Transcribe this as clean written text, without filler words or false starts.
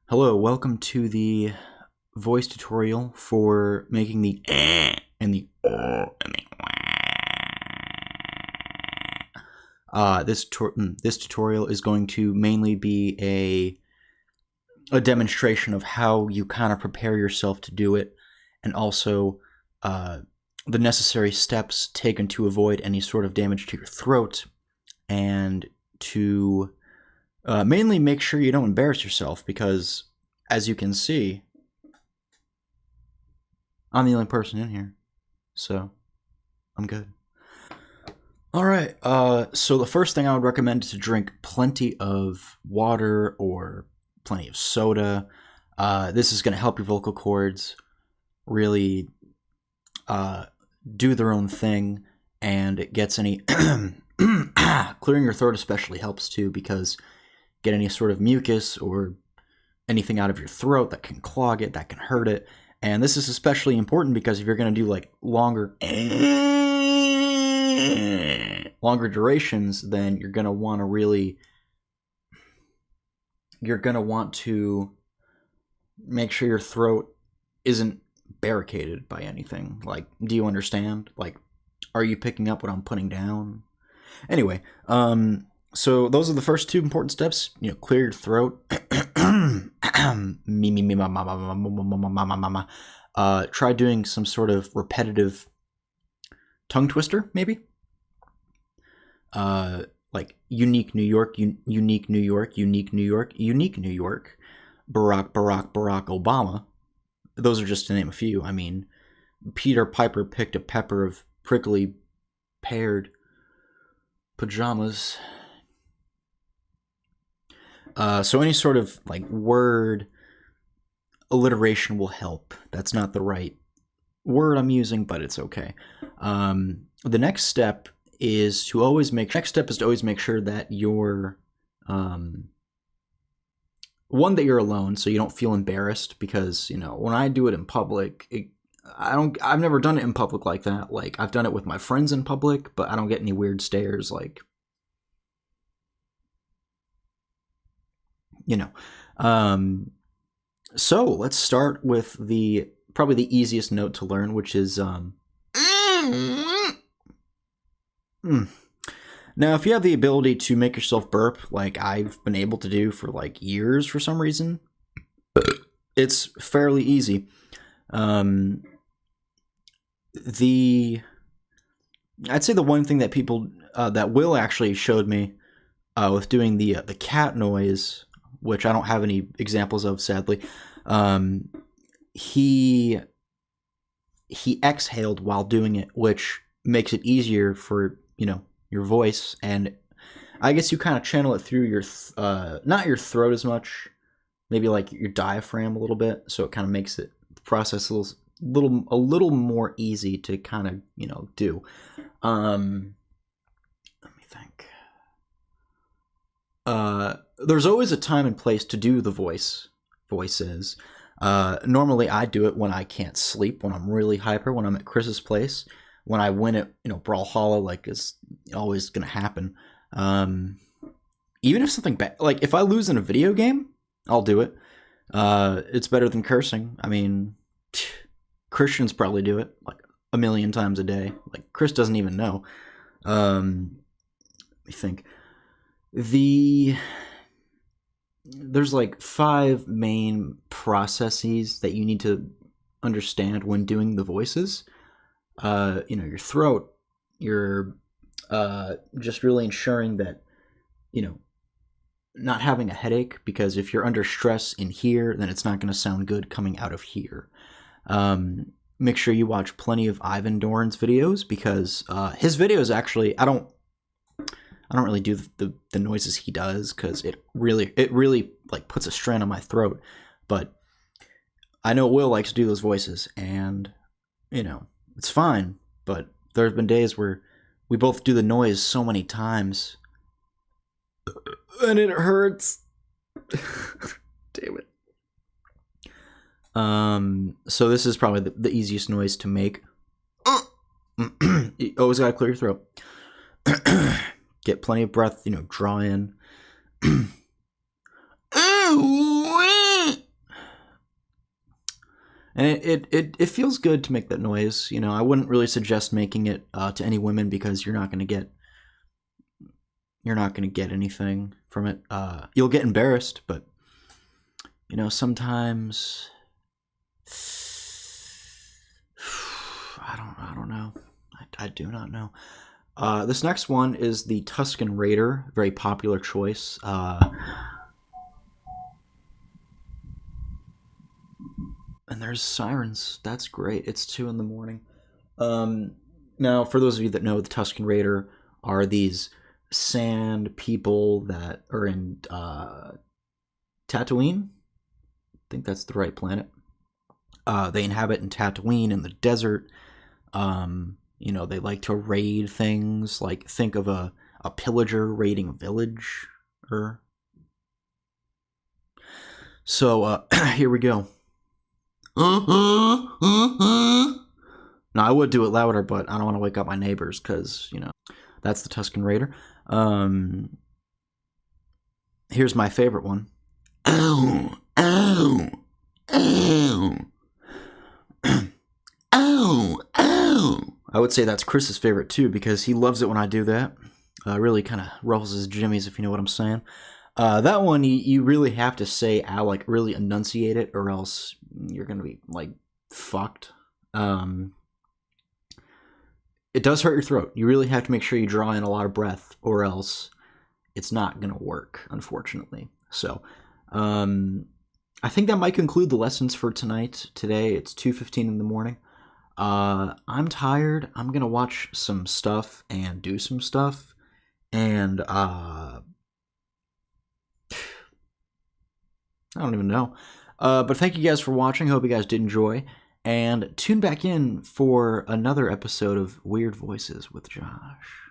Hello, welcome to the voice tutorial for making the and the and the this tutorial is going to mainly be a demonstration of how you kind of prepare yourself to do it, and also the necessary steps taken to avoid any sort of damage to your throat, and to mainly make sure you don't embarrass yourself, because as you can see, I'm the only person in here, so I'm good. Alright, so the first thing I would recommend is to drink plenty of water or plenty of soda. This is going to help your vocal cords really do their own thing, and it gets any clearing your throat especially helps too, because get any sort of mucus or anything out of your throat that can clog it, that can hurt it. And this is especially important because if you're going to do like longer durations, then you're going to want to make sure your throat isn't barricaded by anything. Like, do you understand? Like, are you picking up what I'm putting down? Anyway, so those are the first two important steps. Clear your throat. Try doing some sort of repetitive tongue twister, maybe. Like unique New York, unique New York, unique New York, unique New York, Barack Obama. Those are just to name a few. I mean, Peter Piper picked a pepper of prickly peared pajamas. So any sort of like word alliteration will help. That's not the right word I'm using, but it's okay. The next step is to always make sure that you're one, that you're alone, so you don't feel embarrassed, because when I do it in public, I've never done it in public like that. Like, I've done it with my friends in public, but I don't get any weird stares, like, so let's start with probably the easiest note to learn, which is Now, if you have the ability to make yourself burp, like I've been able to do for like years for some reason, it's fairly easy. I'd say the one thing that people that Will actually showed me with doing the cat noise, which I don't have any examples of, sadly. He exhaled while doing it, which makes it easier for your voice, and I guess you kind of channel it through your not your throat as much, maybe like your diaphragm a little bit, so it kind of makes it the process a little more easy to kind of do. Let me think. There's always a time and place to do the voices. Normally I do it when I can't sleep, when I'm really hyper, when I'm at Chris's place, when I win at Brawlhalla, like is always gonna happen. Even if something bad, like if I lose in a video game, I'll do it. It's better than cursing. I mean, Christians probably do it like a million times a day. Like, Chris doesn't even know. Let me think. There's like 5 main processes that you need to understand when doing the voices. Your throat, your just really ensuring that not having a headache, because if you're under stress in here, then it's not going to sound good coming out of here. Make sure you watch plenty of Ivan Doran's videos, because his videos actually, I don't really do the noises he does, because it really like puts a strain on my throat. But I know Will likes to do those voices, and it's fine. But there have been days where we both do the noise so many times, and it hurts. Damn it. So this is probably the easiest noise to make. You always gotta clear your throat. Get plenty of breath, draw in. And it feels good to make that noise. You know, I wouldn't really suggest making it to any women because you're not gonna get anything from it. You'll get embarrassed, but you know, sometimes I don't know. I do not know. This next one is the Tusken Raider, very popular choice. And there's sirens. That's great. It's 2 a.m. Now, for those of you that know, the Tusken Raider are these sand people that are in Tatooine. I think that's the right planet. They inhabit in Tatooine in the desert. You know, they like to raid things. Like, think of a pillager raiding a village. So, here we go. Now, I would do it louder, but I don't want to wake up my neighbors because, you know, that's the Tusken Raider. Here's my favorite one. Ow, ow, ow. Ow, ow. I would say that's Chris's favorite too because he loves it when I do that. Really kind of ruffles his jimmies, if you know what I'm saying. That one, you really have to say ow, like really enunciate it, or else you're going to be like fucked. It does hurt your throat. You really have to make sure you draw in a lot of breath, or else it's not going to work, unfortunately. So, I think that might conclude the lessons for today. It's 2:15 in the morning. I'm tired. I'm going to watch some stuff and do some stuff. And, I don't even know. But thank you guys for watching. Hope you guys did enjoy. And tune back in for another episode of Weird Voices with Josh.